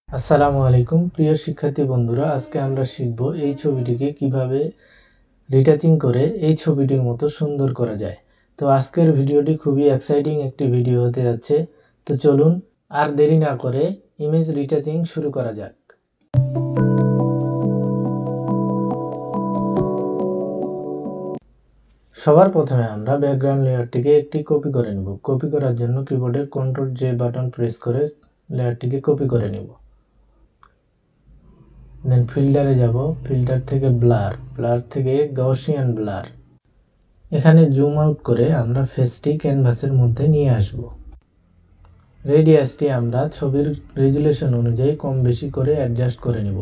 আসসালামু আলাইকুম প্রিয় শিক্ষার্থী বন্ধুরা, আজকে আমরা শিখব এই ছবিটিকে কিভাবে রিটাচিং করে এই ছবিটির মতো সুন্দর করা যায়। তো আজকের ভিডিওটি খুবই এক্সাইটিং একটি ভিডিও হতে যাচ্ছে। তো চলুন আর দেরি না করে ইমেজ রিটাচিং শুরু করা যাক। সবার প্রথমে আমরা ব্যাকগ্রাউন্ড লেয়ারটিকে একটি কপি করে নেব। কপি করার জন্য কিবোর্ডের কন্ট্রোল জে বাটন প্রেস করে লেয়ারটিকে কপি করে নেব। দেন ফিল্টারে যাব, ফিল্টার থেকে ব্লার থেকে গাউসিয়ান ব্লার। এখানে জুম আউট করে আমরা ফেসটি ক্যানভাসের মধ্যে নিয়ে আসব। রেডিয়াসটি আমরা ছবির রেজুলেশন অনুযায়ী কম বেশি করে অ্যাডজাস্ট করে নেব।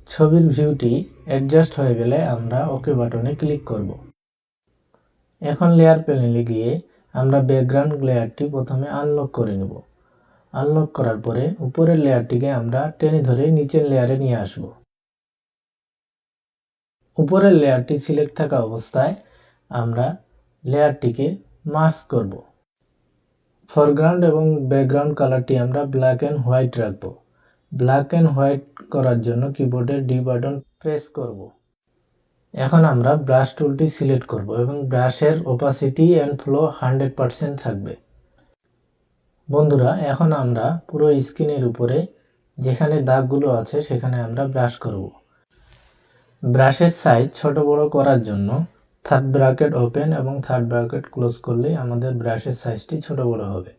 ছবির ভিউটি অ্যাডজাস্ট হয়ে গেলে আমরা ওকে বাটনে ক্লিক করব। এখন লেয়ার প্যানেলে গিয়ে আমরা ব্যাকগ্রাউন্ড লেয়ারটি প্রথমে আনলক করে নেব। আনলক করার পরে উপরের লেয়ারটিকে আমরা টেনে ধরে নিচের লেয়ারে নিয়ে আসব। উপরের লেয়ারটি সিলেক্ট থাকা অবস্থায় আমরা লেয়ারটিকে মাস্ক করব। ফরগ্রাউন্ড এবং ব্যাকগ্রাউন্ড কালারটি আমরা ব্ল্যাক এন্ড হোয়াইট রাখব। ব্ল্যাক এন্ড হোয়াইট করার জন্য কিবোর্ডের ডি বাটন প্রেস করব। এখন আমরা ব্রাশ টুলটি সিলেক্ট করব এবং ব্রাশের ওপাসিটি এন্ড ফ্লো 100% থাকবে। বন্ধুরা, এখন আমরা পুরো স্ক্রিনের উপরে যেখানে দাগগুলো আছে সেখানে আমরা ব্রাশ করব। ব্রাশের সাইজ ছোট বড় করার জন্য থার্ড ব্র্যাকেট ওপেন এবং থার্ড ব্র্যাকেট ক্লোজ করলে আমাদের ব্রাশের সাইজটি ছোট বড় হবে।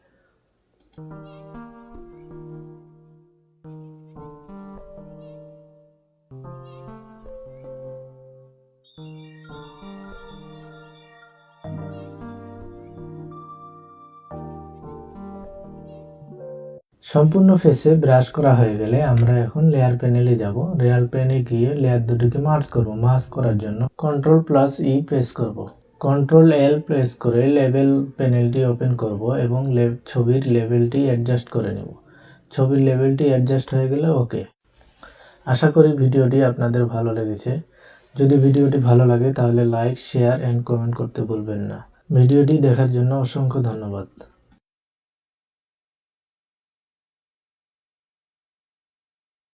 সম্পূর্ণ ফেসে ব্রাশ করা হয়ে গেলে আমরা এখন লেয়ার প্যানেলে যাব। লেয়ার প্যানেলে গিয়ে লেয়ার দুটিকে মার্জ করব। মার্জ করার জন্য Ctrl+E প্রেস করব। Ctrl+L প্রেস করে লেভেল প্যানেলটি ওপেন করব এবং ছবির লেভেলটি অ্যাডজাস্ট করে নেব। ছবির লেভেলটি অ্যাডজাস্ট হয়ে গেলে ওকে। আশা করি ভিডিওটি আপনাদের ভালো লেগেছে। যদি ভিডিওটি ভালো লাগে তাহলে লাইক, শেয়ার এন্ড কমেন্ট করতে ভুলবেন না। ভিডিওটি দেখার জন্য অসংখ্য ধন্যবাদ।